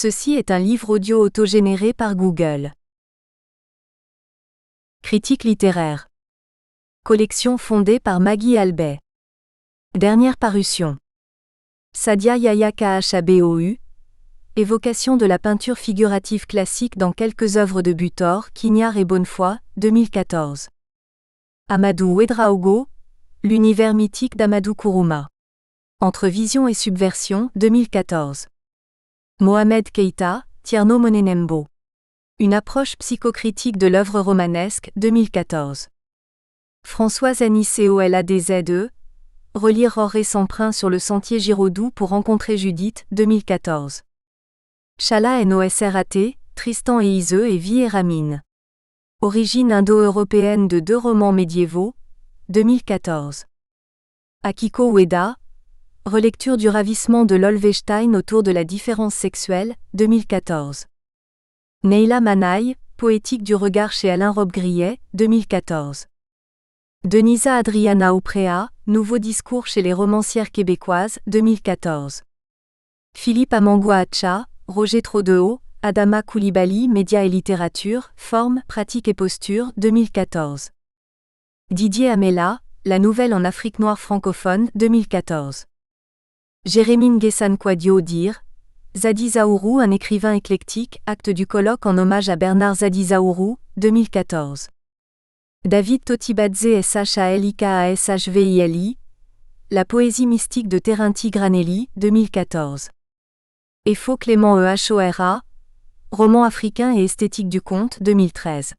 Ceci est un livre audio autogénéré par Google. Critique littéraire. Collection fondée par Maggie Albet. Dernière parution. Sadia Yahya Khabou. Évocation de la peinture figurative classique dans quelques œuvres de Butor, Quignard et Bonnefoy, 2014. Amadou Ouedraogo. L'univers mythique d'Amadou Kourouma. Entre vision et subversion, 2014. Mohamed Keïta, Tierno Monenembo. Une approche psychocritique de l'œuvre romanesque, 2014. Françoise Anicéo LADZE. Relire Roré Semprin sur le sentier Giraudoux pour rencontrer Judith, 2014. Chala NOSRAT, Tristan et Iseux et Vie et Ramine. Origine indo-européenne de 2 romans médiévaux, 2014. Akiko Ueda. Relecture du ravissement de Lolvestein autour de la différence sexuelle, 2014. Neila Manaï, Poétique du regard chez Alain Robbe-Grillet, 2014. Denisa Adriana Oprea, Nouveau discours chez les romancières québécoises, 2014. Philippe Amangua-Acha, Roger Trodeau, Adama Koulibaly, Médias et littérature, forme, pratique et posture, 2014. Didier Amela, La nouvelle en Afrique noire francophone, 2014. Jérémy Nguessan Kouadio Dire. Zadi Zaourou, un écrivain éclectique, acte du colloque en hommage à Bernard Zadi Zaourou, 2014. David Totibadze SHALIKASHVILI. La poésie mystique de Terenti Granelli, 2014. Efo Clément EHORA. Roman africain et esthétique du conte, 2013.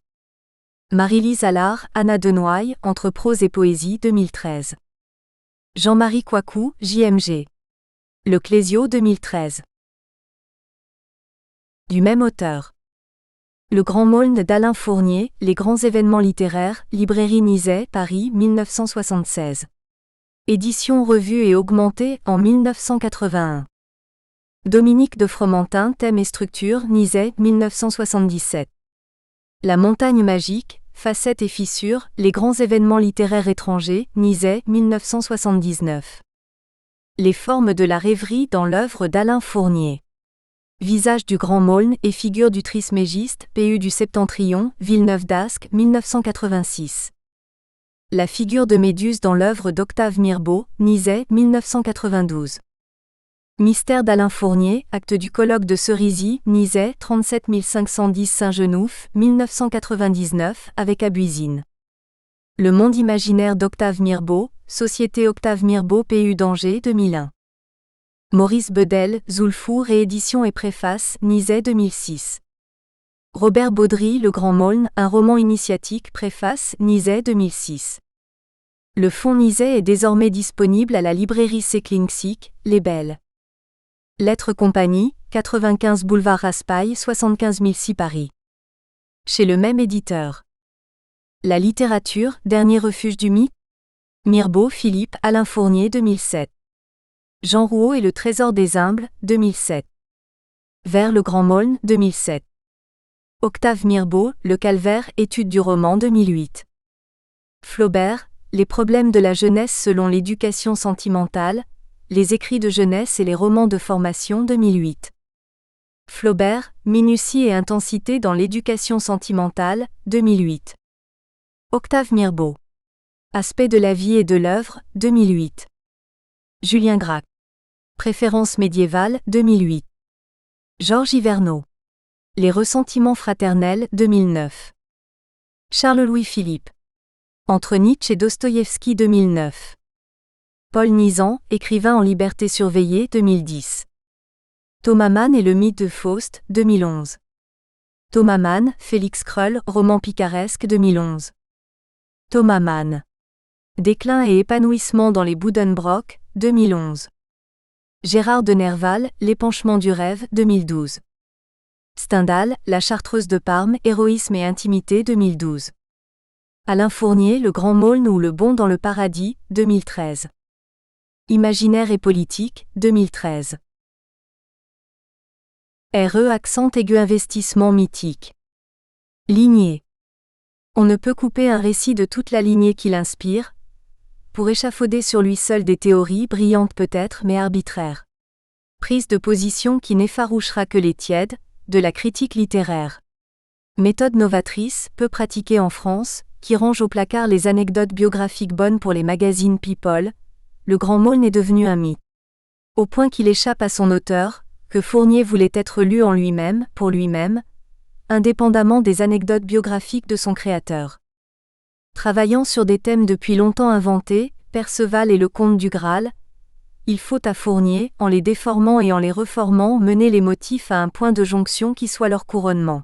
Marie-Lise Allard, Anna Denoy, Entre prose et poésie, 2013. Jean-Marie Kouakou, JMG. Le Clésio, 2013. Du même auteur. Le Grand Maulne d'Alain Fournier, Les grands événements littéraires, Librairie Nizet, Paris, 1976. Édition revue et augmentée, en 1981. Dominique de Fromentin, Thème et structure, Nizet, 1977. La montagne magique, Facettes et fissures, Les grands événements littéraires étrangers, Nizet, 1979. Les formes de la rêverie dans l'œuvre d'Alain Fournier. Visage du Grand Maulne et figure du Trismégiste, PU du Septentrion, Villeneuve d'Ascq, 1986. La figure de Méduse dans l'œuvre d'Octave Mirbeau, Nizet, 1992. Mystère d'Alain Fournier, acte du colloque de Cerisy, Nizet, 37 510 Saint-Genouf, 1999, avec Abuisine. Le monde imaginaire d'Octave Mirbeau, Société Octave Mirbeau PU d'Angers, 2001. Maurice Bedel, Zoulfou, réédition et préface, Nizet 2006. Robert Baudry, Le Grand Maulne, un roman initiatique, préface, Nizet 2006. Le fonds Nizet est désormais disponible à la librairie Seklingsik, Les Belles. Lettres Compagnie, 95 boulevard Raspail, 75 006 Paris. Chez le même éditeur. La littérature, dernier refuge du mythe. Mirbeau, Philippe, Alain Fournier 2007. Jean Rouault et le trésor des humbles, 2007. Vers le Grand Maulne, 2007. Octave Mirbeau, Le Calvaire, étude du roman, 2008. Flaubert, Les problèmes de la jeunesse selon l'éducation sentimentale, les écrits de jeunesse et les romans de formation, 2008. Flaubert, Minutie et intensité dans l'éducation sentimentale, 2008. Octave Mirbeau. Aspect de la vie et de l'œuvre, 2008. Julien Gracq. Préférence médiévale, 2008. Georges Hyvernaud. Les ressentiments fraternels, 2009. Charles-Louis Philippe. Entre Nietzsche et Dostoïevski, 2009. Paul Nizan, écrivain en liberté surveillée, 2010. Thomas Mann et le mythe de Faust, 2011. Thomas Mann, Félix Krull, roman picaresque, 2011. Thomas Mann. Déclin et épanouissement dans les Buddenbrook, 2011. Gérard de Nerval, L'épanchement du rêve, 2012. Stendhal, La Chartreuse de Parme, Héroïsme et intimité, 2012. Alain Fournier, Le Grand Maulne ou Le Bond dans le paradis, 2013. Imaginaire et politique, 2013. Accent aigu investissement mythique. Lignée. On ne peut couper un récit de toute la lignée qui l'inspire, pour échafauder sur lui seul des théories brillantes peut-être mais arbitraires. Prise de position qui n'effarouchera que les tièdes, de la critique littéraire. Méthode novatrice, peu pratiquée en France, qui range au placard les anecdotes biographiques bonnes pour les magazines People, le Grand Maulne est devenu un mythe. Au point qu'il échappe à son auteur, que Fournier voulait être lu en lui-même, pour lui-même, indépendamment des anecdotes biographiques de son créateur. Travaillant sur des thèmes depuis longtemps inventés, Perceval et le Comte du Graal, il faut à Fournier, en les déformant et en les reformant, mener les motifs à un point de jonction qui soit leur couronnement.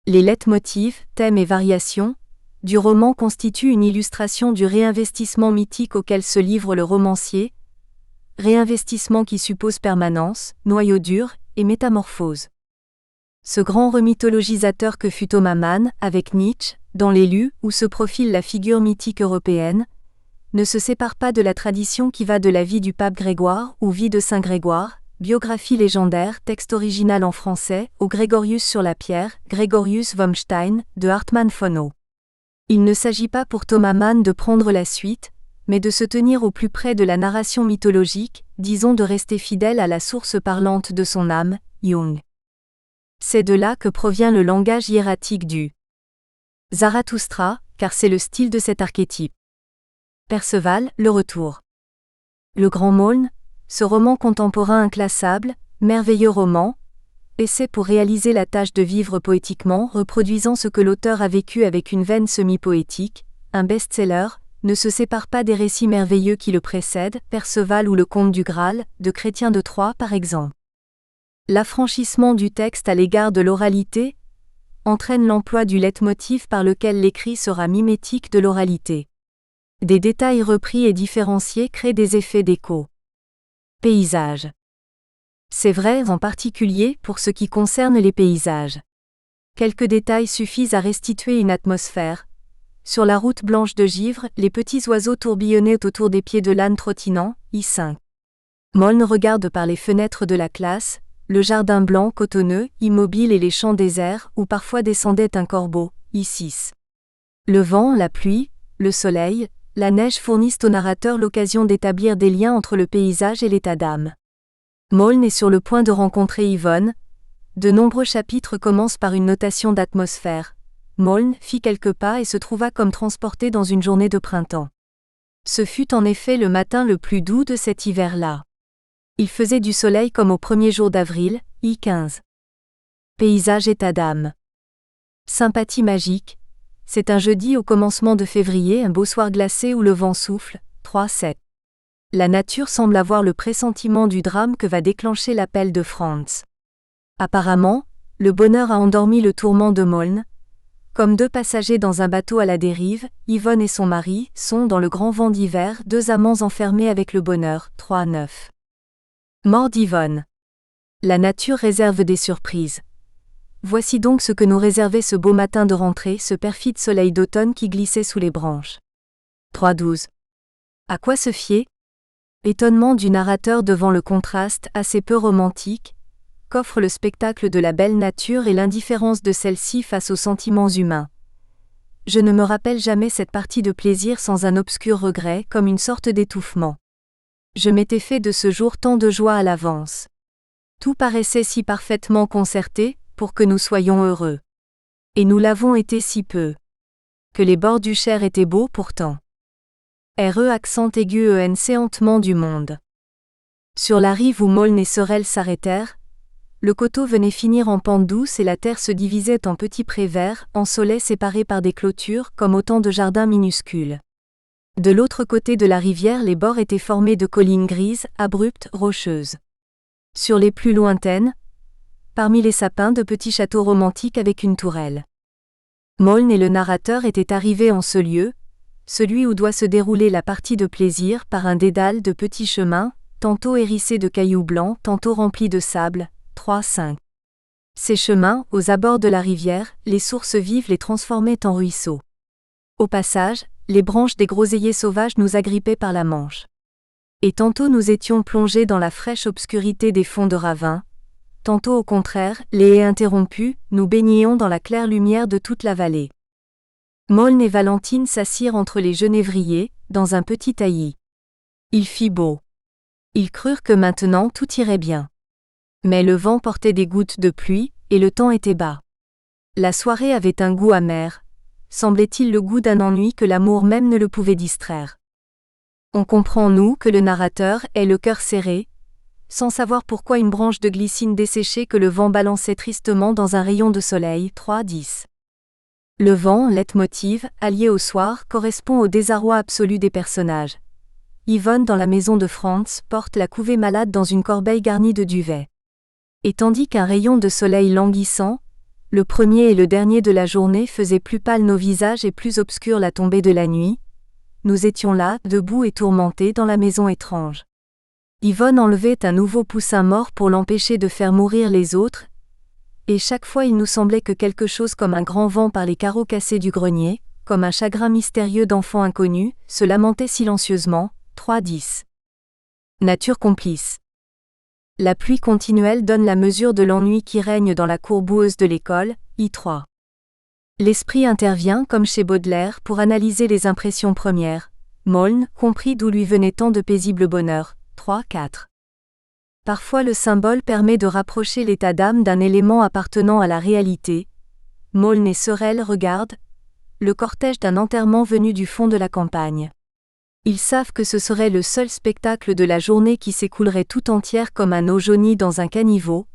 Les leitmotifs, thèmes et variations du roman constituent une illustration du réinvestissement mythique auquel se livre le romancier, réinvestissement qui suppose permanence, noyau dur et métamorphose. Ce grand remythologisateur que fut Thomas Mann, avec Nietzsche, dans l'Élu, où se profile la figure mythique européenne, ne se sépare pas de la tradition qui va de la vie du pape Grégoire ou vie de Saint Grégoire, biographie légendaire, texte original en français, au Gregorius sur la pierre, Gregorius Womstein, de Hartmann von Au. Il ne s'agit pas pour Thomas Mann de prendre la suite, mais de se tenir au plus près de la narration mythologique, disons de rester fidèle à la source parlante de son âme, Jung. C'est de là que provient le langage hiératique du Zarathustra, car c'est le style de cet archétype. Perceval, le retour. Le Grand Maulne, ce roman contemporain inclassable, merveilleux roman, essaie pour réaliser la tâche de vivre poétiquement, reproduisant ce que l'auteur a vécu avec une veine semi-poétique, un best-seller, ne se sépare pas des récits merveilleux qui le précèdent, Perceval ou le Comte du Graal, de Chrétien de Troyes par exemple. L'affranchissement du texte à l'égard de l'oralité entraîne l'emploi du leitmotiv par lequel l'écrit sera mimétique de l'oralité. Des détails repris et différenciés créent des effets d'écho. Paysages. C'est vrai en particulier pour ce qui concerne les paysages. Quelques détails suffisent à restituer une atmosphère. Sur la route blanche de givre, les petits oiseaux tourbillonnaient autour des pieds de l'âne trottinant, I5. Maulne regarde par les fenêtres de la classe, le jardin blanc cotonneux, immobile et les champs déserts, où parfois descendait un corbeau, I6. Le vent, la pluie, le soleil, la neige fournissent au narrateur l'occasion d'établir des liens entre le paysage et l'état d'âme. Maulne est sur le point de rencontrer Yvonne. De nombreux chapitres commencent par une notation d'atmosphère. Maulne fit quelques pas et se trouva comme transporté dans une journée de printemps. Ce fut en effet le matin le plus doux de cet hiver-là. Il faisait du soleil comme au premier jour d'avril, I15. Paysage état d'âme. Sympathie magique. C'est un jeudi au commencement de février, un beau soir glacé où le vent souffle, 3-7. La nature semble avoir le pressentiment du drame que va déclencher l'appel de Franz. Apparemment, le bonheur a endormi le tourment de Maulne. Comme deux passagers dans un bateau à la dérive, Yvonne et son mari sont dans le grand vent d'hiver, deux amants enfermés avec le bonheur, 3-9. Mort d'Yvonne. La nature réserve des surprises. Voici donc ce que nous réservait ce beau matin de rentrée, ce perfide soleil d'automne qui glissait sous les branches. 3-12. À quoi se fier ? Étonnement du narrateur devant le contraste assez peu romantique qu'offre le spectacle de la belle nature et l'indifférence de celle-ci face aux sentiments humains. Je ne me rappelle jamais cette partie de plaisir sans un obscur regret, comme une sorte d'étouffement. Je m'étais fait de ce jour tant de joie à l'avance. Tout paraissait si parfaitement concerté, pour que nous soyons heureux. Et nous l'avons été si peu. Que les bords du Cher étaient beaux pourtant. RE accent aigu ENC hontement du monde. Sur la rive où Maulne et Sorel s'arrêtèrent, le coteau venait finir en pente douce et la terre se divisait en petits prés verts, ensolés séparés par des clôtures comme autant de jardins minuscules. De l'autre côté de la rivière, les bords étaient formés de collines grises, abruptes, rocheuses. Sur les plus lointaines, parmi les sapins, de petits châteaux romantiques avec une tourelle. Maulne et le narrateur étaient arrivés en ce lieu, celui où doit se dérouler la partie de plaisir, par un dédale de petits chemins, tantôt hérissés de cailloux blancs, tantôt remplis de sable, 3-5. Ces chemins, aux abords de la rivière, les sources vives les transformaient en ruisseaux. Au passage, les branches des groseilliers sauvages nous agrippaient par la manche. Et tantôt nous étions plongés dans la fraîche obscurité des fonds de ravins, tantôt au contraire, les haies interrompues, nous baignions dans la claire lumière de toute la vallée. Maulne et Valentine s'assirent entre les genévriers, dans un petit taillis. Il fit beau. Ils crurent que maintenant tout irait bien. Mais le vent portait des gouttes de pluie, et le temps était bas. La soirée avait un goût amer, semblait-il le goût d'un ennui que l'amour même ne le pouvait distraire. On comprend, nous, que le narrateur ait le cœur serré, sans savoir pourquoi une branche de glycine desséchée que le vent balançait tristement dans un rayon de soleil. 3-10. Le vent, leitmotiv, allié au soir, correspond au désarroi absolu des personnages. Yvonne, dans la maison de Franz, porte la couvée malade dans une corbeille garnie de duvet. Et tandis qu'un rayon de soleil languissant, le premier et le dernier de la journée, faisait plus pâle nos visages et plus obscure la tombée de la nuit, nous étions là, debout et tourmentés dans la maison étrange. Yvonne enlevait un nouveau poussin mort pour l'empêcher de faire mourir les autres, et chaque fois il nous semblait que quelque chose comme un grand vent par les carreaux cassés du grenier, comme un chagrin mystérieux d'enfant inconnu, se lamentait silencieusement. 3-10. Nature complice. La pluie continuelle donne la mesure de l'ennui qui règne dans la cour boueuse de l'école. I3. L'esprit intervient, comme chez Baudelaire, pour analyser les impressions premières. Moln comprit d'où lui venait tant de paisible bonheur. 3-4. Parfois le symbole permet de rapprocher l'état d'âme d'un élément appartenant à la réalité. Moln et Sorel regardent le cortège d'un enterrement venu du fond de la campagne. Ils savent que ce serait le seul spectacle de la journée qui s'écoulerait tout entière comme un eau jaunie dans un caniveau.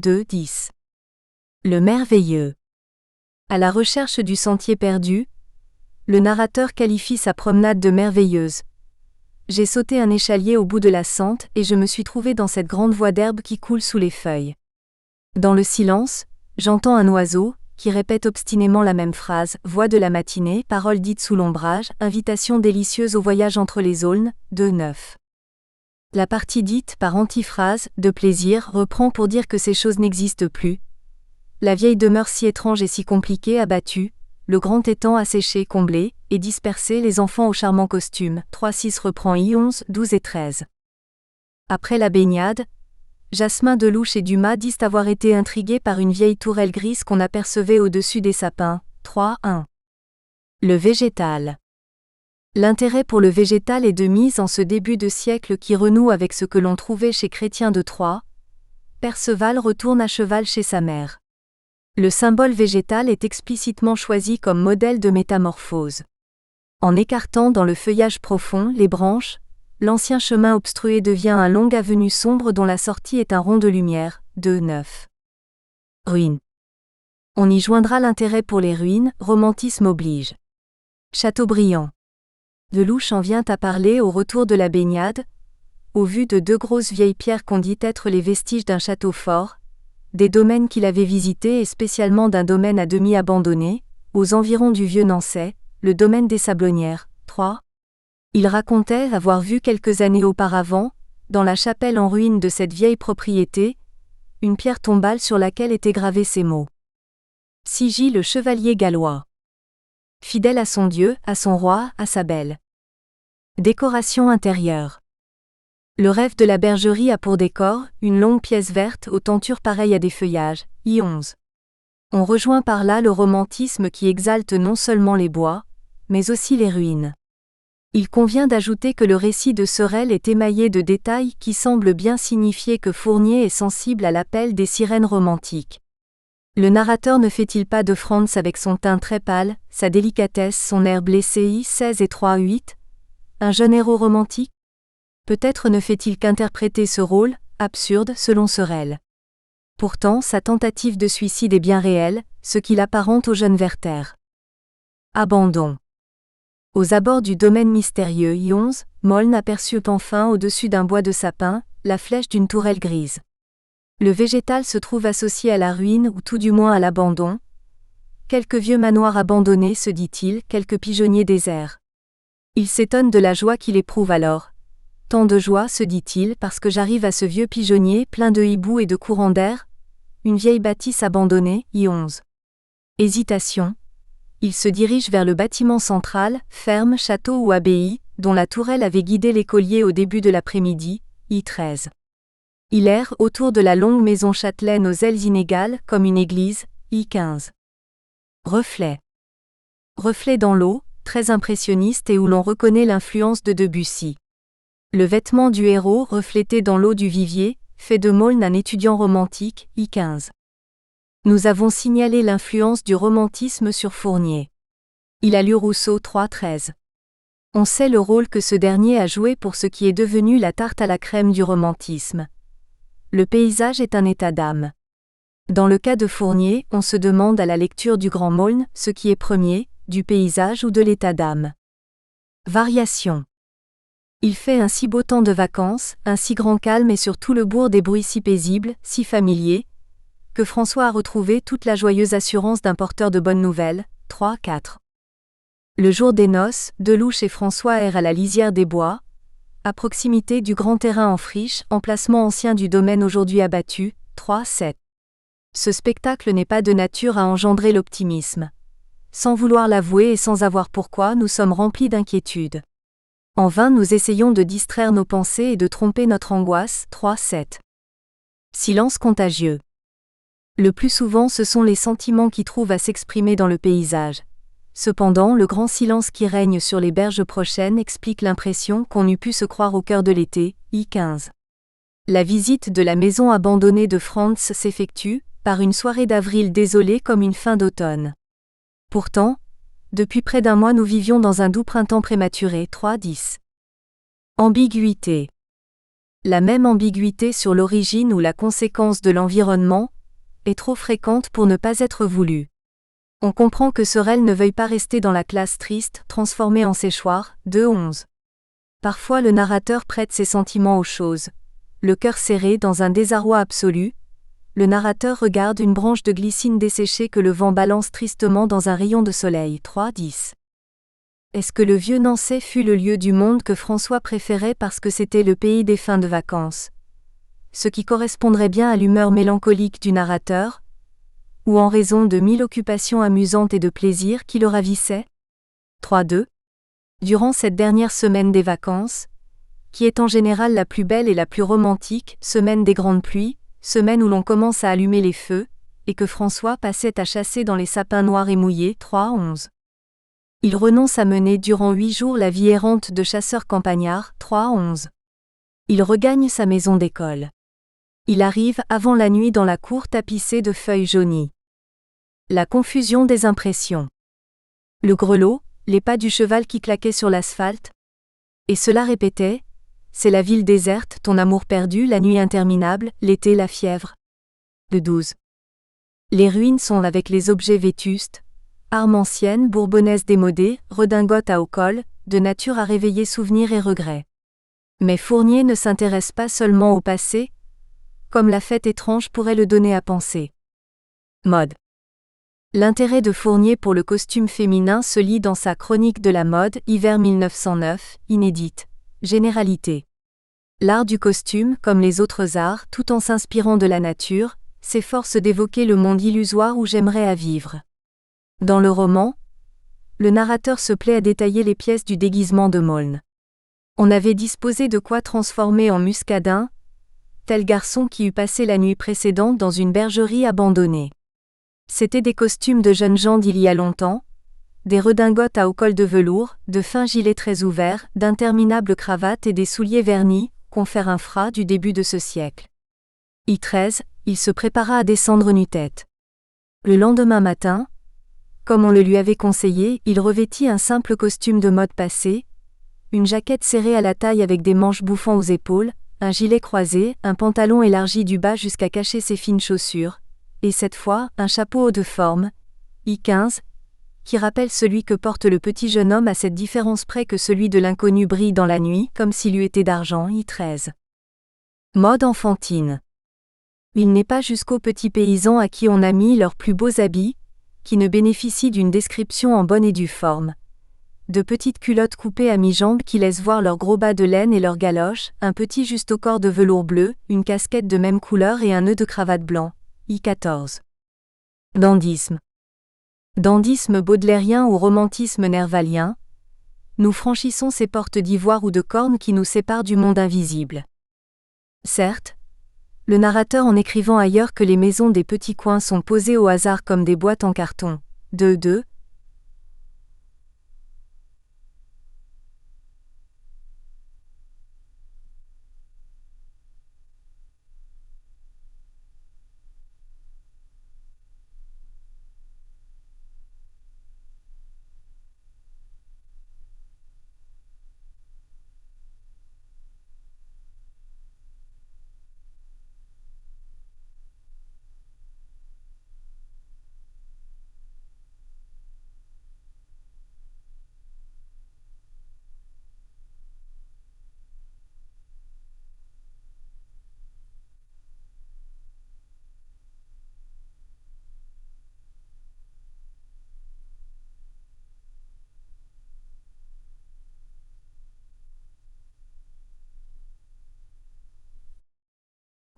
2-10. Le merveilleux. À la recherche du sentier perdu, le narrateur qualifie sa promenade de merveilleuse. J'ai sauté un échalier au bout de la sente et je me suis trouvé dans cette grande voie d'herbe qui coule sous les feuilles. Dans le silence, j'entends un oiseau qui répète obstinément la même phrase, voix de la matinée, parole dite sous l'ombrage, invitation délicieuse au voyage entre les aulnes. 2-9. La partie dite par antiphrase, de plaisir, reprend pour dire que ces choses n'existent plus. La vieille demeure si étrange et si compliquée abattue, le grand étang asséché, comblé, et dispersé, les enfants aux charmants costumes. 3-6 reprend I11, 12 et 13. Après la baignade, Jasmin, Delouche et Dumas disent avoir été intrigués par une vieille tourelle grise qu'on apercevait au-dessus des sapins. 3-1. Le végétal. L'intérêt pour le végétal est de mise en ce début de siècle qui renoue avec ce que l'on trouvait chez Chrétien de Troyes. Perceval retourne à cheval chez sa mère. Le symbole végétal est explicitement choisi comme modèle de métamorphose. En écartant dans le feuillage profond les branches, l'ancien chemin obstrué devient un long avenue sombre dont la sortie est un rond de lumière. 2-9. Ruines. On y joindra l'intérêt pour les ruines, romantisme oblige. Chateaubriand. Delouche en vient à parler au retour de la baignade, au vu de deux grosses vieilles pierres qu'on dit être les vestiges d'un château fort, des domaines qu'il avait visités et spécialement d'un domaine à demi abandonné, aux environs du vieux Nançay, le domaine des Sablonnières. 3. Il racontait avoir vu quelques années auparavant, dans la chapelle en ruine de cette vieille propriété, une pierre tombale sur laquelle étaient gravés ces mots. Sigy le chevalier gallois. Fidèle à son Dieu, à son roi, à sa belle. Décoration intérieure. Le rêve de la bergerie a pour décor une longue pièce verte aux tentures pareilles à des feuillages. I11. On rejoint par là le romantisme qui exalte non seulement les bois, mais aussi les ruines. Il convient d'ajouter que le récit de Sorel est émaillé de détails qui semblent bien signifier que Fournier est sensible à l'appel des sirènes romantiques. Le narrateur ne fait-il pas de Franz avec son teint très pâle, sa délicatesse, son air blessé I16 et 3-8, un jeune héros romantique? Peut-être ne fait-il qu'interpréter ce rôle, absurde selon Sorel. Pourtant sa tentative de suicide est bien réelle, ce qui l'apparente au jeune Werther. Abandon. Aux abords du domaine mystérieux I11, Moln aperçut enfin au-dessus d'un bois de sapin, la flèche d'une tourelle grise. Le végétal se trouve associé à la ruine ou tout du moins à l'abandon. Quelques vieux manoirs abandonnés, se dit-il, quelques pigeonniers déserts. Il s'étonne de la joie qu'il éprouve alors. Tant de joie, se dit-il, parce que j'arrive à ce vieux pigeonnier plein de hiboux et de courants d'air, une vieille bâtisse abandonnée, I11. Hésitation. Il se dirige vers le bâtiment central, ferme, château ou abbaye, dont la tourelle avait guidé l'écolier au début de l'après-midi, I13. Il erre autour de la longue maison châtelaine aux ailes inégales, comme une église, I15. Reflet. Reflet dans l'eau, très impressionniste et où l'on reconnaît l'influence de Debussy. Le vêtement du héros reflété dans l'eau du vivier fait de Maulne un étudiant romantique, I-15. Nous avons signalé l'influence du romantisme sur Fournier. Il a lu Rousseau 3-13. On sait le rôle que ce dernier a joué pour ce qui est devenu la tarte à la crème du romantisme. Le paysage est un état d'âme. Dans le cas de Fournier, on se demande à la lecture du Grand Maulne ce qui est premier, du paysage ou de l'état d'âme. Variation. Il fait un si beau temps de vacances, un si grand calme et sur tout le bourg des bruits si paisibles, si familiers, que François a retrouvé toute la joyeuse assurance d'un porteur de bonnes nouvelles. 3-4. Le jour des noces, Delouche et François errent à la lisière des bois, à proximité du grand terrain en friche, emplacement ancien du domaine aujourd'hui abattu. 3-7. Ce spectacle n'est pas de nature à engendrer l'optimisme. Sans vouloir l'avouer et sans avoir pourquoi, nous sommes remplis d'inquiétude. En vain nous essayons de distraire nos pensées et de tromper notre angoisse. 3-7. Silence contagieux. Le plus souvent ce sont les sentiments qui trouvent à s'exprimer dans le paysage. Cependant le grand silence qui règne sur les berges prochaines explique l'impression qu'on eût pu se croire au cœur de l'été. I-15. La visite de la maison abandonnée de Franz s'effectue, par une soirée d'avril désolée comme une fin d'automne. Pourtant, depuis près d'un mois nous vivions dans un doux printemps prématuré. 3-10. Ambiguïté. La même ambiguïté sur l'origine ou la conséquence de l'environnement est trop fréquente pour ne pas être voulue. On comprend que Sorel ne veuille pas rester dans la classe triste, transformée en séchoir. 2-11. Parfois le narrateur prête ses sentiments aux choses. Le cœur serré dans un désarroi absolu, le narrateur regarde une branche de glycine desséchée que le vent balance tristement dans un rayon de soleil. 3-10. Est-ce que le vieux Nançay fut le lieu du monde que François préférait parce que c'était le pays des fins de vacances? Ce qui correspondrait bien à l'humeur mélancolique du narrateur, ou en raison de 1000 occupations amusantes et de plaisirs qui le ravissaient? 3-2. Durant cette dernière semaine des vacances, qui est en général la plus belle et la plus romantique, semaine des grandes pluies, semaine où l'on commence à allumer les feux, et que François passait à chasser dans les sapins noirs et mouillés. 3-11. Il renonce à mener durant 8 jours la vie errante de chasseur campagnard. 3-11. Il regagne sa maison d'école. Il arrive avant la nuit dans la cour tapissée de feuilles jaunies. La confusion des impressions. Le grelot, les pas du cheval qui claquaient sur l'asphalte. Et cela répétait: c'est la ville déserte, ton amour perdu, la nuit interminable, l'été, la fièvre. Le 12. Les ruines sont avec les objets vétustes, armes anciennes, bourbonnaises démodées, redingotes à haut col, de nature à réveiller souvenirs et regrets. Mais Fournier ne s'intéresse pas seulement au passé, comme la fête étrange pourrait le donner à penser. Mode. L'intérêt de Fournier pour le costume féminin se lit dans sa Chronique de la mode, hiver 1909, inédite. Généralité. L'art du costume, comme les autres arts, tout en s'inspirant de la nature, s'efforce d'évoquer le monde illusoire où j'aimerais à vivre. Dans le roman, le narrateur se plaît à détailler les pièces du déguisement de Maulne. On avait disposé de quoi transformer en muscadin tel garçon qui eût passé la nuit précédente dans une bergerie abandonnée. C'étaient des costumes de jeunes gens d'il y a longtemps, des redingotes à haut col de velours, de fins gilets très ouverts, d'interminables cravates et des souliers vernis, confèrent un frat du début de ce siècle. I-13, il se prépara à descendre nu-tête. Le lendemain matin, comme on le lui avait conseillé, il revêtit un simple costume de mode passé, une jaquette serrée à la taille avec des manches bouffant aux épaules, un gilet croisé, un pantalon élargi du bas jusqu'à cacher ses fines chaussures, et cette fois, un chapeau haut de forme, I-15, qui rappelle celui que porte le petit jeune homme à cette différence près que celui de l'inconnu brille dans la nuit comme s'il eût été d'argent. I-13. Mode enfantine. Il n'est pas jusqu'aux petits paysans à qui on a mis leurs plus beaux habits, qui ne bénéficient d'une description en bonne et due forme. De petites culottes coupées à mi-jambe qui laissent voir leurs gros bas de laine et leurs galoches, un petit juste au corps de velours bleu, une casquette de même couleur et un nœud de cravate blanc. I-14. Dandysme. Dandysme baudelairien ou romantisme nervalien, nous franchissons ces portes d'ivoire ou de corne qui nous séparent du monde invisible. Certes, le narrateur en écrivant ailleurs que les maisons des petits coins sont posées au hasard comme des boîtes en carton. 2-2.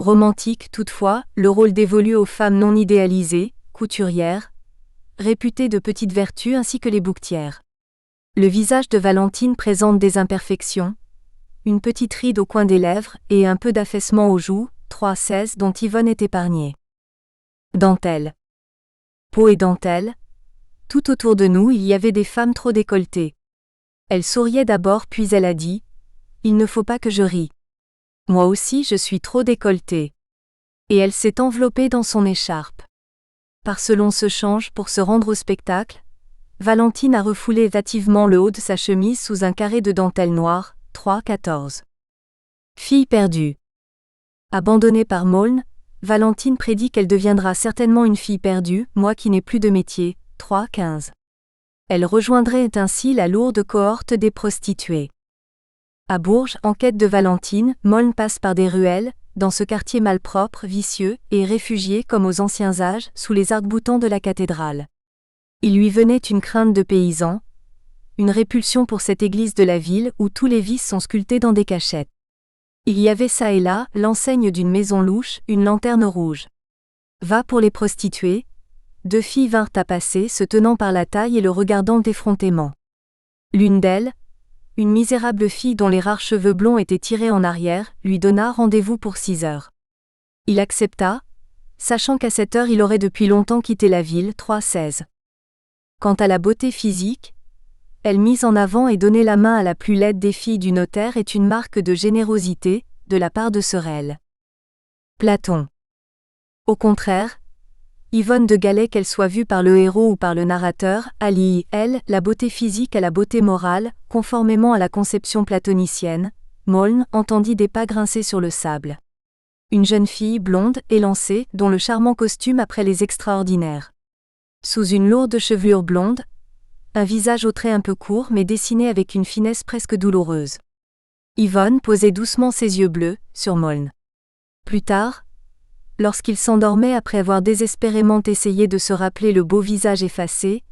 Romantique toutefois, le rôle dévolu aux femmes non idéalisées, couturières, réputées de petites vertus ainsi que les bouquetières. Le visage de Valentine présente des imperfections, une petite ride au coin des lèvres et un peu d'affaissement aux joues, 3,16 dont Yvonne est épargnée. Dentelle. Peau et dentelle. Tout autour de nous il y avait des femmes trop décolletées. Elle souriait d'abord puis elle a dit « Il ne faut pas que je rie. Moi aussi je suis trop décolletée. » Et elle s'est enveloppée dans son écharpe. Parce l'on se change pour se rendre au spectacle, Valentine a refoulé hâtivement le haut de sa chemise sous un carré de dentelle noire, 3,14. Fille perdue. Abandonnée par Maulne, Valentine prédit qu'elle deviendra certainement une fille perdue, moi qui n'ai plus de métier, 3,15. Elle rejoindrait ainsi la lourde cohorte des prostituées. À Bourges, en quête de Valentine, Maulne passe par des ruelles, dans ce quartier malpropre, vicieux, et réfugié comme aux anciens âges, sous les arcs-boutants de la cathédrale. Il lui venait une crainte de paysan, une répulsion pour cette église de la ville où tous les vices sont sculptés dans des cachettes. Il y avait çà et là l'enseigne d'une maison louche, une lanterne rouge. Va pour les prostituées. Deux filles vinrent à passer, se tenant par la taille et le regardant d'effrontément. L'une d'elles, une misérable fille dont les rares cheveux blonds étaient tirés en arrière, lui donna rendez-vous pour 6 heures. Il accepta, sachant qu'à cette heure il aurait depuis longtemps quitté la ville, 3,16. Quant à la beauté physique, elle mise en avant et donnait la main à la plus laide des filles du notaire est une marque de générosité, de la part de Sorel. Platon. Au contraire, Yvonne de Galais, qu'elle soit vue par le héros ou par le narrateur, allie, elle, la beauté physique à la beauté morale, conformément à la conception platonicienne. Maulne entendit des pas grincer sur le sable. Une jeune fille blonde, élancée, dont le charmant costume après les extraordinaires. Sous une lourde chevelure blonde, un visage au trait un peu court mais dessiné avec une finesse presque douloureuse. Yvonne posait doucement ses yeux bleus sur Maulne. Plus tard, lorsqu'il s'endormait après avoir désespérément essayé de se rappeler le beau visage effacé,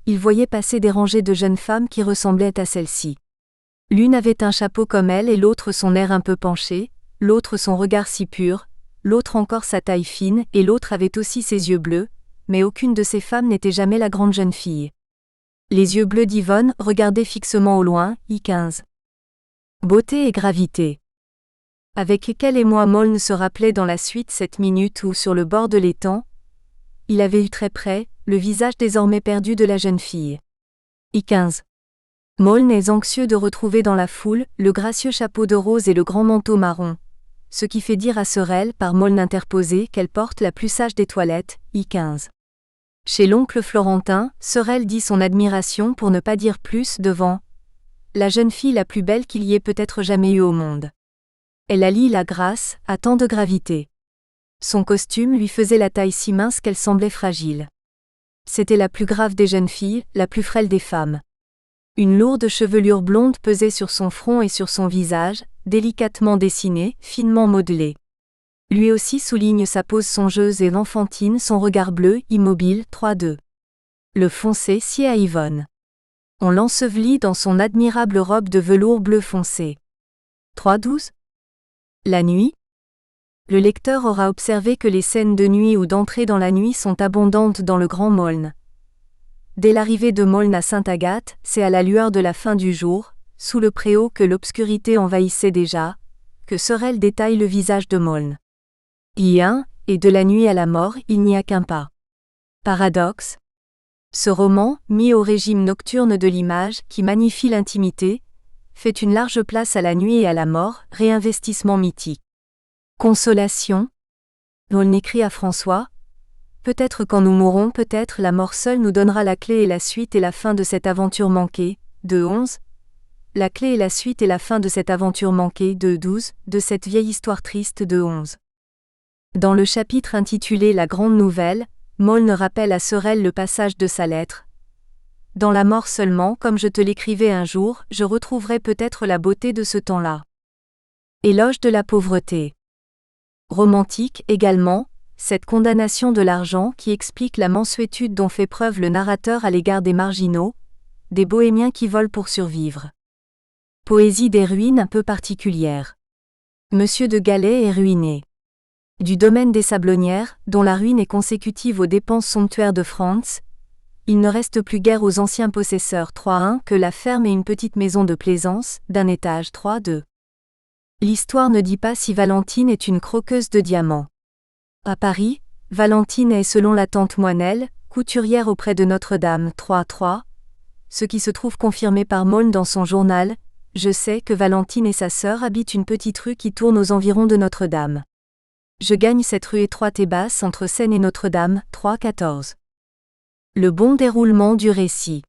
il voyait passer des rangées de jeunes femmes qui ressemblaient à celle-ci. L'une avait un chapeau comme elle et l'autre son air un peu penché, l'autre son regard si pur, l'autre encore sa taille fine et l'autre avait aussi ses yeux bleus, mais aucune de ces femmes n'était jamais la grande jeune fille. Les yeux bleus d'Yvonne regardaient fixement au loin, I15. Beauté et gravité. Avec quel émoi Maulne se rappelait dans la suite cette minute où, sur le bord de l'étang, il avait eu très près le visage désormais perdu de la jeune fille. I15. Maulne est anxieux de retrouver dans la foule le gracieux chapeau de rose et le grand manteau marron, ce qui fait dire à Sorel, par Maulne interposé, qu'elle porte la plus sage des toilettes, I15. Chez l'oncle Florentin, Sorel dit son admiration pour ne pas dire plus devant la jeune fille la plus belle qu'il y ait peut-être jamais eu au monde. Elle allie la grâce à tant de gravité. Son costume lui faisait la taille si mince qu'elle semblait fragile. C'était la plus grave des jeunes filles, la plus frêle des femmes. Une lourde chevelure blonde pesait sur son front et sur son visage, délicatement dessinée, finement modelée. Lui aussi souligne sa pose songeuse et enfantine, son regard bleu, immobile, 3,2. Le foncé sied à Yvonne. On l'ensevelit dans son admirable robe de velours bleu foncé. 3,12. La nuit. Le lecteur aura observé que les scènes de nuit ou d'entrée dans la nuit sont abondantes dans le Grand Maulne. Dès l'arrivée de Maulne à Sainte-Agathe, c'est à la lueur de la fin du jour, sous le préau que l'obscurité envahissait déjà, que Sorel détaille le visage de Maulne. Et de la nuit à la mort, il n'y a qu'un pas. Paradoxe. Ce roman, mis au régime nocturne de l'image, qui magnifie l'intimité, fait une large place à la nuit et à la mort, réinvestissement mythique. Consolation. Maulne écrit à François. Peut-être quand nous mourrons, peut-être la mort seule nous donnera la clé et la suite et la fin de cette aventure manquée, 2,11. La clé et la suite et la fin de cette aventure manquée, 2,12, de cette vieille histoire triste, 2,11. Dans le chapitre intitulé La Grande Nouvelle, Maulne rappelle à Sorel le passage de sa lettre. Dans la mort seulement, comme je te l'écrivais un jour, je retrouverai peut-être la beauté de ce temps-là. Éloge de la pauvreté. Romantique également, cette condamnation de l'argent qui explique la mansuétude dont fait preuve le narrateur à l'égard des marginaux, des bohémiens qui volent pour survivre. Poésie des ruines un peu particulière. Monsieur de Galais est ruiné. Du domaine des Sablonnières, dont la ruine est consécutive aux dépenses somptuaires de Franz, il ne reste plus guère aux anciens possesseurs 3-1 que la ferme et une petite maison de plaisance, d'un étage 3-2. L'histoire ne dit pas si Valentine est une croqueuse de diamants. À Paris, Valentine est selon la tante Moinel, couturière auprès de Notre-Dame 3-3, ce qui se trouve confirmé par Maulne dans son journal. Je sais que Valentine et sa sœur habitent une petite rue qui tourne aux environs de Notre-Dame. Je gagne cette rue étroite et basse entre Seine et Notre-Dame 3-14. Le bon déroulement du récit.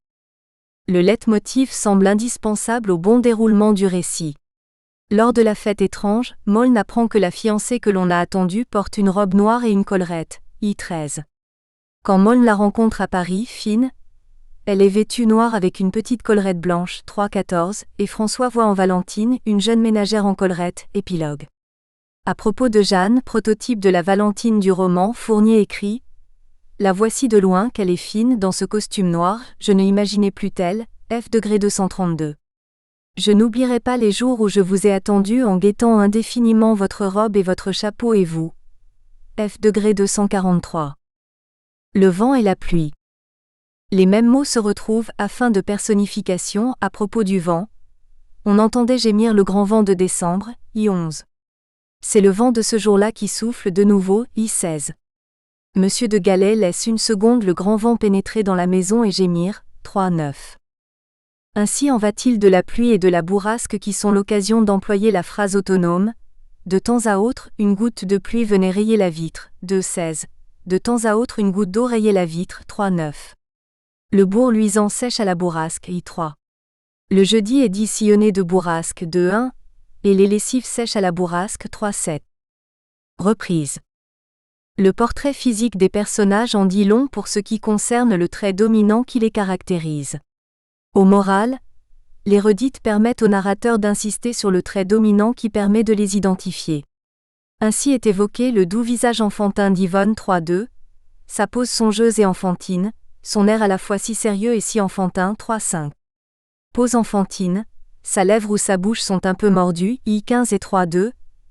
Le leitmotiv semble indispensable au bon déroulement du récit. Lors de la fête étrange, Maulne apprend que la fiancée que l'on a attendue porte une robe noire et une collerette, I13. Quand Maulne la rencontre à Paris, fine, elle est vêtue noire avec une petite collerette blanche, 3-14, et François voit en Valentine une jeune ménagère en collerette, épilogue. À propos de Jeanne, prototype de la Valentine du roman, Fournier écrit « La voici de loin qu'elle est fine dans ce costume noir, je ne imaginais plus telle, F°232. Je n'oublierai pas les jours où je vous ai attendu en guettant indéfiniment votre robe et votre chapeau et vous. F°243. Le vent et la pluie. » Les mêmes mots se retrouvent à fin de personnification à propos du vent. On entendait gémir le grand vent de décembre, I11. C'est le vent de ce jour-là qui souffle de nouveau, I16. Monsieur de Galais laisse une seconde le grand vent pénétrer dans la maison et gémir, 3-9. Ainsi en va-t-il de la pluie et de la bourrasque qui sont l'occasion d'employer la phrase autonome. De temps à autre, une goutte de pluie venait rayer la vitre, 2-16. De temps à autre une goutte d'eau rayait la vitre, 3-9. Le bourg luisant sèche à la bourrasque, I3. Le jeudi est dit sillonné de bourrasque, 2-1. Et les lessives sèches à la bourrasque 3-7. Reprise. Le portrait physique des personnages en dit long pour ce qui concerne le trait dominant qui les caractérise. Au moral, les redites permettent au narrateur d'insister sur le trait dominant qui permet de les identifier. Ainsi est évoqué le doux visage enfantin d'Yvonne 3-2, sa pose songeuse et enfantine, son air à la fois si sérieux et si enfantin 3-5. Pose enfantine. Sa lèvre ou sa bouche sont un peu mordues, I15 et 3-2,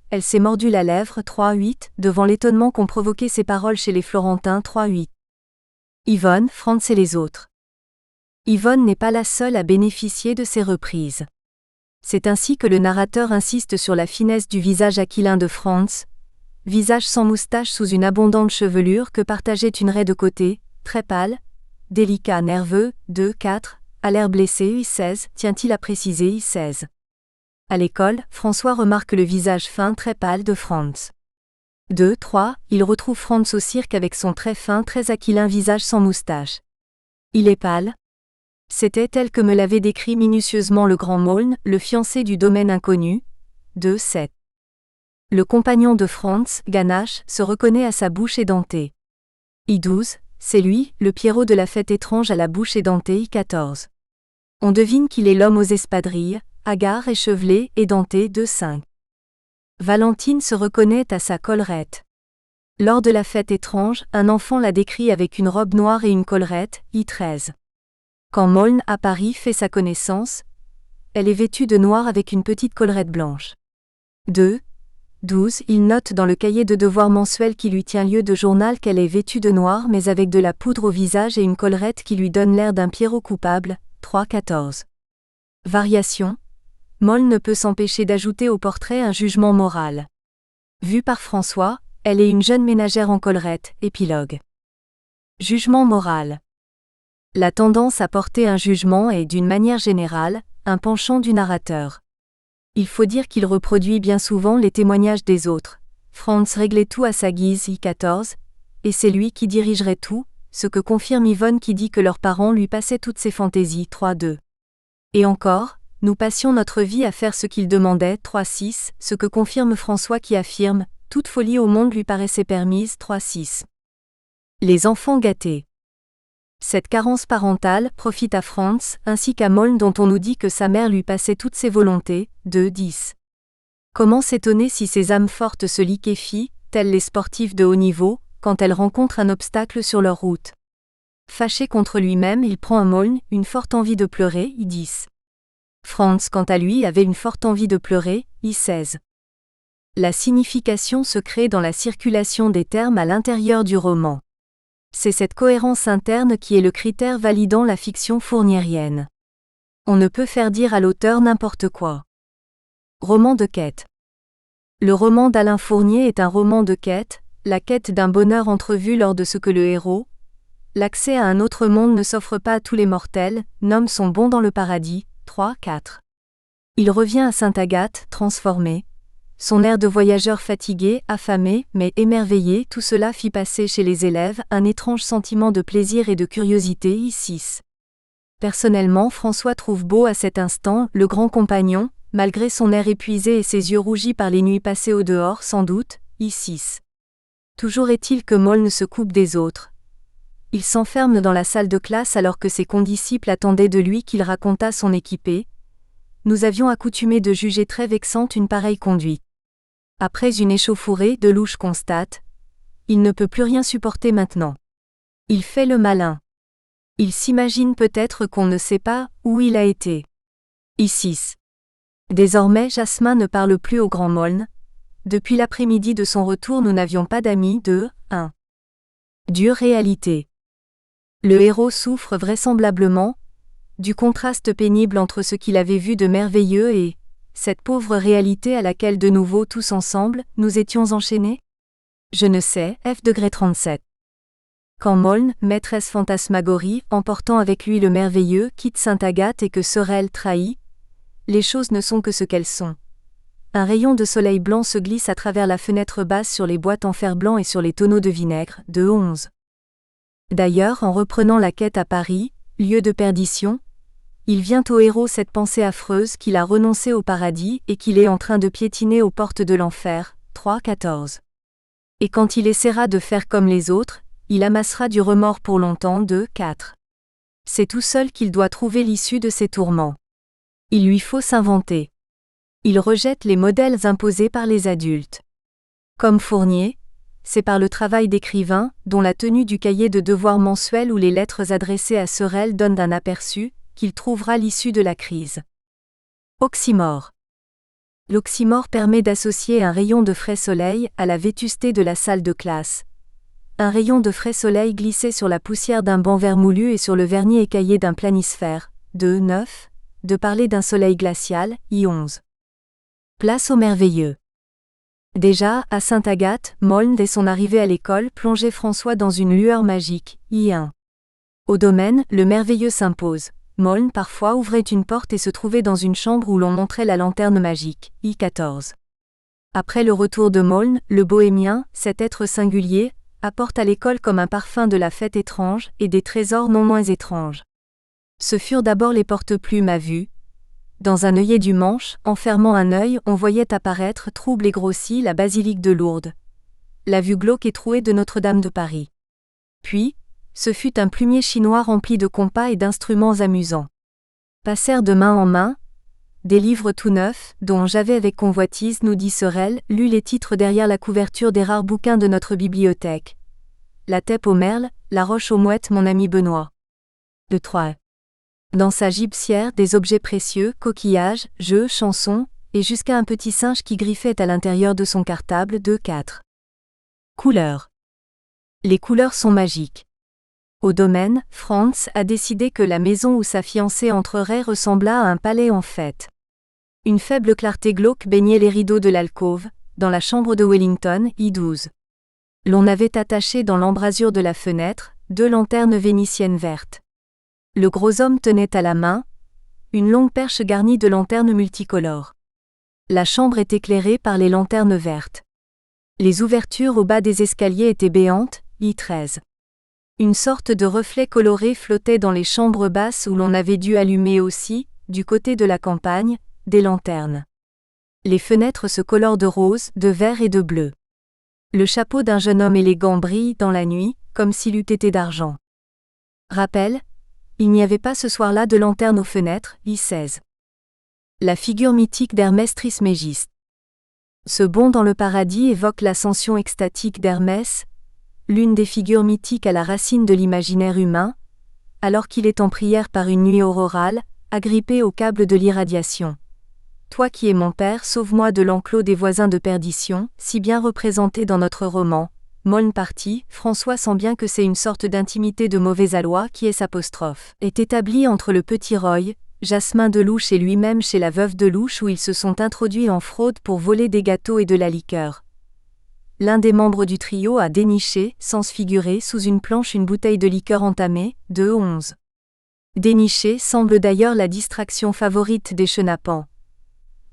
elle s'est mordue la lèvre, 3-8, devant l'étonnement qu'ont provoqué ces paroles chez les Florentins, 3-8. Yvonne, Franz et les autres. Yvonne n'est pas la seule à bénéficier de ces reprises. C'est ainsi que le narrateur insiste sur la finesse du visage aquilin de Franz, visage sans moustache sous une abondante chevelure que partageait une raie de côté, très pâle, délicat nerveux, 2-4, à l'air blessé, I16, tient-il à préciser, I16. À l'école, François remarque le visage fin très pâle de Franz. 2-3, il retrouve Franz au cirque avec son très fin, très aquilin visage sans moustache. Il est pâle. C'était tel que me l'avait décrit minutieusement le grand Maulne, le fiancé du domaine inconnu. 2-7. Le compagnon de Franz, Ganache, se reconnaît à sa bouche édentée. I12, c'est lui, le Pierrot de la fête étrange à la bouche édentée, I14. On devine qu'il est l'homme aux espadrilles, hagard, échevelé, édenté, 2-5. Valentine se reconnaît à sa collerette. Lors de la fête étrange, un enfant la décrit avec une robe noire et une collerette, I13. Quand Maulne à Paris fait sa connaissance, elle est vêtue de noir avec une petite collerette blanche. 2-12, il note dans le cahier de devoirs mensuel qui lui tient lieu de journal qu'elle est vêtue de noir mais avec de la poudre au visage et une collerette qui lui donne l'air d'un Pierrot coupable, 3-14. Variation. Maulne ne peut s'empêcher d'ajouter au portrait un jugement moral. Vu par François, elle est une jeune ménagère en collerette, épilogue. Jugement moral. La tendance à porter un jugement est, d'une manière générale, un penchant du narrateur. Il faut dire qu'il reproduit bien souvent les témoignages des autres. Franz réglait tout à sa guise, I14, et c'est lui qui dirigerait tout, ce que confirme Yvonne qui dit que leurs parents lui passaient toutes ses fantaisies, 3-2. Et encore, nous passions notre vie à faire ce qu'il demandait, 3-6, ce que confirme François qui affirme, toute folie au monde lui paraissait permise, 3-6. Les enfants gâtés. Cette carence parentale profite à Franz, ainsi qu'à Maulne dont on nous dit que sa mère lui passait toutes ses volontés, 2-10. Comment s'étonner si ces âmes fortes se liquéfient, tels les sportifs de haut niveau, quand elles rencontrent un obstacle sur leur route. Fâché contre lui-même, il prend à Maulne une forte envie de pleurer, I10. Franz, quant à lui, avait une forte envie de pleurer, I16. La signification se crée dans la circulation des termes à l'intérieur du roman. C'est cette cohérence interne qui est le critère validant la fiction fourniérienne. On ne peut faire dire à l'auteur n'importe quoi. Roman de quête. Le roman d'Alain Fournier est un roman de quête, la quête d'un bonheur entrevu lors de ce que le héros, l'accès à un autre monde ne s'offre pas à tous les mortels, nomment son bond dans le paradis, 3-4. Il revient à Sainte-Agathe, transformé. Son air de voyageur fatigué, affamé, mais émerveillé, tout cela fit passer chez les élèves un étrange sentiment de plaisir et de curiosité, I6. Personnellement, François trouve beau à cet instant le grand compagnon, malgré son air épuisé et ses yeux rougis par les nuits passées au dehors, sans doute, I6. Toujours est-il que Moln se coupe des autres. Il s'enferme dans la salle de classe alors que ses condisciples attendaient de lui qu'il racontât son équipée. Nous avions accoutumé de juger très vexante une pareille conduite. Après une échauffourée, Delouche constate. Il ne peut plus rien supporter maintenant. Il fait le malin. Il s'imagine peut-être qu'on ne sait pas où il a été. I6. Désormais Jasmin ne parle plus au grand Moln. Depuis l'après-midi de son retour nous n'avions pas d'amis, 1. Dure réalité. Le héros souffre vraisemblablement du contraste pénible entre ce qu'il avait vu de merveilleux et cette pauvre réalité à laquelle de nouveau tous ensemble, nous étions enchaînés. Je ne sais, F°37. Quand Moln, maîtresse fantasmagorie, emportant avec lui le merveilleux, quitte Sainte-Agathe et que Sorel trahit, les choses ne sont que ce qu'elles sont. Un rayon de soleil blanc se glisse à travers la fenêtre basse sur les boîtes en fer blanc et sur les tonneaux de vinaigre, 11. D'ailleurs, en reprenant la quête à Paris, lieu de perdition, il vient au héros cette pensée affreuse qu'il a renoncé au paradis et qu'il est en train de piétiner aux portes de l'enfer, 3-14. Et quand il essaiera de faire comme les autres, il amassera du remords pour longtemps, 2-4. C'est tout seul qu'il doit trouver l'issue de ses tourments. Il lui faut s'inventer. Il rejette les modèles imposés par les adultes. Comme Fournier, c'est par le travail d'écrivain, dont la tenue du cahier de devoirs mensuel ou les lettres adressées à Sorel donnent un aperçu, qu'il trouvera l'issue de la crise. Oxymore. L'oxymore permet d'associer un rayon de frais soleil à la vétusté de la salle de classe. Un rayon de frais soleil glissé sur la poussière d'un banc vermoulu et sur le vernis écaillé d'un planisphère, 9. De parler d'un soleil glacial, I11. Place au merveilleux. Déjà, à Sainte-Agathe, Moln dès son arrivée à l'école plongeait François dans une lueur magique, I1. Au domaine, le merveilleux s'impose. Moln parfois ouvrait une porte et se trouvait dans une chambre où l'on montrait la lanterne magique, I14. Après le retour de Moln, le bohémien, cet être singulier, apporte à l'école comme un parfum de la fête étrange et des trésors non moins étranges. Ce furent d'abord les porte-plumes à vue. Dans un œillet du Manche, enfermant un œil, on voyait apparaître, trouble et grossie, la basilique de Lourdes. La vue glauque et trouée de Notre-Dame de Paris. Puis, ce fut un plumier chinois rempli de compas et d'instruments amusants. Passèrent de main en main, des livres tout neufs, dont j'avais avec convoitise, nous dit Sorel, lu les titres derrière la couverture des rares bouquins de notre bibliothèque. La Têpe aux merles, La Roche aux mouettes, mon ami Benoît. De 3. Dans sa gibecière, des objets précieux, coquillages, jeux, chansons, et jusqu'à un petit singe qui griffait à l'intérieur de son cartable, 4. Couleurs. Les couleurs sont magiques. Au domaine, Franz a décidé que la maison où sa fiancée entrerait ressembla à un palais en fête. Une faible clarté glauque baignait les rideaux de l'alcôve, dans la chambre de Wellington, I12. L'on avait attaché dans l'embrasure de la fenêtre 2 lanternes vénitiennes vertes. Le gros homme tenait à la main une longue perche garnie de lanternes multicolores. La chambre est éclairée par les lanternes vertes. Les ouvertures au bas des escaliers étaient béantes, I13. Une sorte de reflet coloré flottait dans les chambres basses où l'on avait dû allumer aussi, du côté de la campagne, des lanternes. Les fenêtres se colorent de rose, de vert et de bleu. Le chapeau d'un jeune homme élégant brille dans la nuit, comme s'il eût été d'argent. Rappel, il n'y avait pas ce soir-là de lanterne aux fenêtres, I16. La figure mythique d'Hermès Trismégiste. Ce bond dans le paradis évoque l'ascension extatique d'Hermès, l'une des figures mythiques à la racine de l'imaginaire humain, alors qu'il est en prière par une nuit aurorale, agrippé au câble de l'irradiation. Toi qui es mon père, sauve-moi de l'enclos des voisins de perdition, si bien représenté dans notre roman. Moln parti, François sent bien que c'est une sorte d'intimité de mauvais aloi qui est établie entre le petit Roy, Jasmin Delouche et lui-même chez la veuve Delouche où ils se sont introduits en fraude pour voler des gâteaux et de la liqueur. L'un des membres du trio a déniché, sens figuré, sous une planche une bouteille de liqueur entamée, 2-11. Dénicher semble d'ailleurs la distraction favorite des chenapans.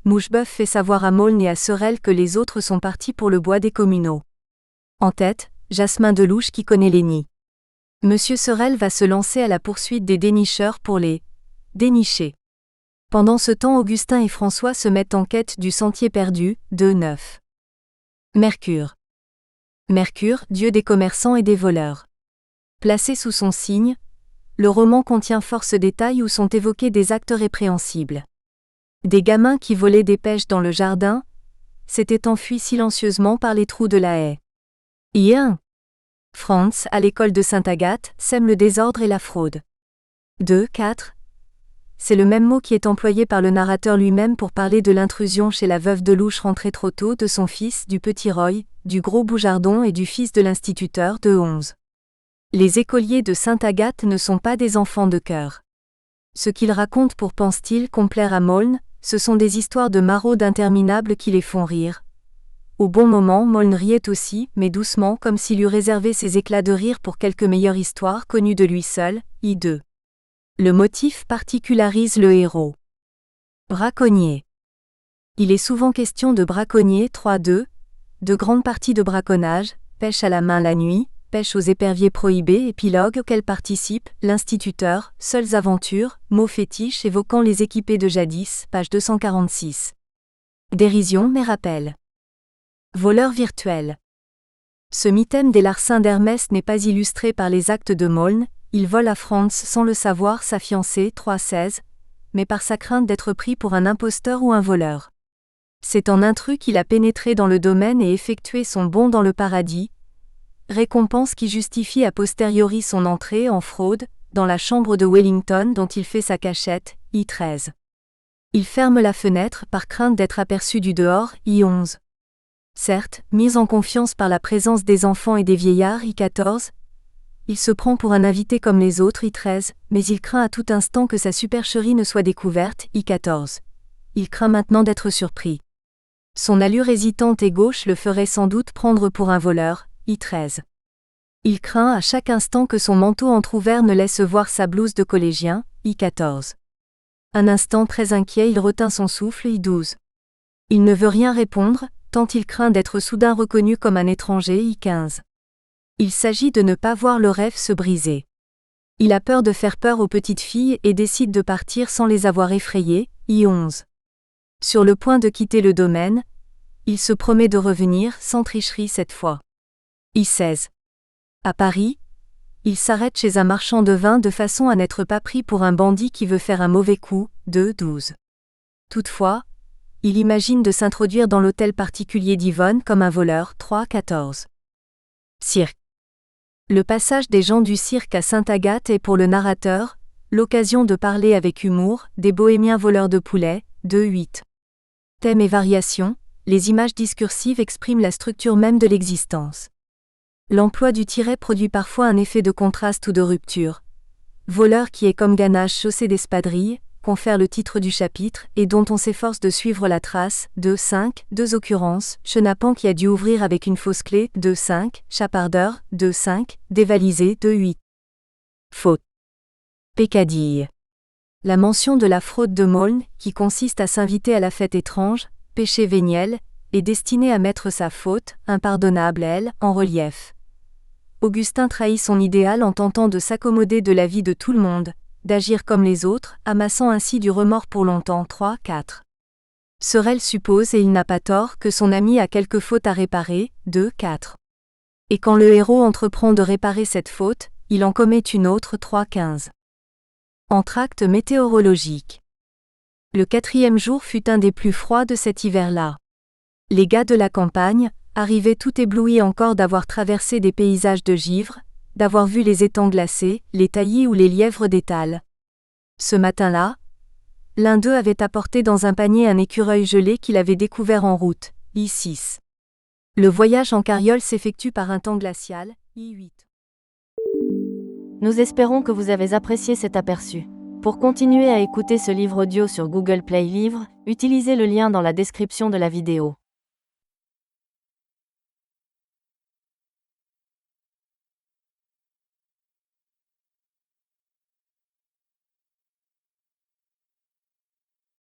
Moucheboeuf fait savoir à Moln et à Sorel que les autres sont partis pour le bois des communaux. En tête, Jasmin Delouche qui connaît les nids. Monsieur Sorel va se lancer à la poursuite des dénicheurs pour les dénicher. Pendant ce temps, Augustin et François se mettent en quête du sentier perdu, 2-9. Mercure. Mercure, dieu des commerçants et des voleurs. Placé sous son signe, le roman contient force détails où sont évoqués des actes répréhensibles. Des gamins qui volaient des pêches dans le jardin s'étaient enfuis silencieusement par les trous de la haie. Ian. Franz, à l'école de Sainte-Agathe, sème le désordre et la fraude. 2-4. C'est le même mot qui est employé par le narrateur lui-même pour parler de l'intrusion chez la veuve Delouche rentrée trop tôt de son fils, du petit Roy, du gros Boujardon et du fils de l'instituteur, 2-11. Les écoliers de Sainte-Agathe ne sont pas des enfants de cœur. Ce qu'ils racontent pour, pense-t-il, complaire à Moln, ce sont des histoires de maraudes interminables qui les font rire. Au bon moment, Moln riait aussi, mais doucement, comme s'il eût réservé ses éclats de rire pour quelque meilleure histoire connue de lui seul, I2. Le motif particularise le héros. Braconnier. Il est souvent question de braconnier, 3-2, de grandes parties de braconnage, pêche à la main la nuit, pêche aux éperviers prohibés, épilogue auquel participe l'instituteur, seules aventures, mots fétiches évoquant les équipés de jadis, page 246. Dérision mais rappel. Voleur virtuel. Ce mythème des larcins d'Hermès n'est pas illustré par les actes de Moln, il vole à Franz sans le savoir sa fiancée, 3-16, mais par sa crainte d'être pris pour un imposteur ou un voleur. C'est en intrus qu'il a pénétré dans le domaine et effectué son bond dans le paradis, récompense qui justifie a posteriori son entrée en fraude, dans la chambre de Wellington dont il fait sa cachette, I13. Il ferme la fenêtre par crainte d'être aperçu du dehors, I11. Certes, mis en confiance par la présence des enfants et des vieillards, I14, il se prend pour un invité comme les autres, I13, mais il craint à tout instant que sa supercherie ne soit découverte, I14. Il craint maintenant d'être surpris. Son allure hésitante et gauche le ferait sans doute prendre pour un voleur, I13. Il craint à chaque instant que son manteau entrouvert ne laisse voir sa blouse de collégien, I14. Un instant très inquiet, il retint son souffle, I12. Il ne veut rien répondre, tant il craint d'être soudain reconnu comme un étranger, I15. Il s'agit de ne pas voir le rêve se briser. Il a peur de faire peur aux petites filles et décide de partir sans les avoir effrayées, I11. Sur le point de quitter le domaine, il se promet de revenir, sans tricherie cette fois. I16. À Paris, il s'arrête chez un marchand de vin de façon à n'être pas pris pour un bandit qui veut faire un mauvais coup, 2-12. Toutefois, il imagine de s'introduire dans l'hôtel particulier d'Yvonne comme un voleur, 3-14. Cirque. Le passage des gens du cirque à Sainte-Agathe est pour le narrateur l'occasion de parler avec humour des bohémiens voleurs de poulets, 2-8. Thèmes et variations, les images discursives expriment la structure même de l'existence. L'emploi du tiret produit parfois un effet de contraste ou de rupture. Voleur qui est comme Ganache chaussé d'espadrilles, confère le titre du chapitre et dont on s'efforce de suivre la trace, 2-5, 2 occurrences, chenapan qui a dû ouvrir avec une fausse clé, 2-5, chapardeur, 2-5, dévalisé, 2-8. Faute. Peccadille. La mention de la fraude de Moln, qui consiste à s'inviter à la fête étrange, péché véniel, est destinée à mettre sa faute, impardonnable elle, en relief. Augustin trahit son idéal en tentant de s'accommoder de la vie de tout le monde, d'agir comme les autres, amassant ainsi du remords pour longtemps, 3-4. Sorel suppose, et il n'a pas tort, que son ami a quelque faute à réparer, 2-4. Et quand le héros entreprend de réparer cette faute, il en commet une autre, 3-15. Entracte météorologique. Le 4e jour fut un des plus froids de cet hiver-là. Les gars de la campagne, arrivaient tout éblouis encore d'avoir traversé des paysages de givre, d'avoir vu les étangs glacés, les taillis ou les lièvres d'étals. Ce matin-là, L'un d'eux avait apporté dans un panier un écureuil gelé qu'il avait découvert en route, I6. Le voyage en carriole s'effectue par un temps glacial, I8. Nous espérons que vous avez apprécié cet aperçu. Pour continuer à écouter ce livre audio sur Google Play Livres, utilisez le lien dans la description de la vidéo.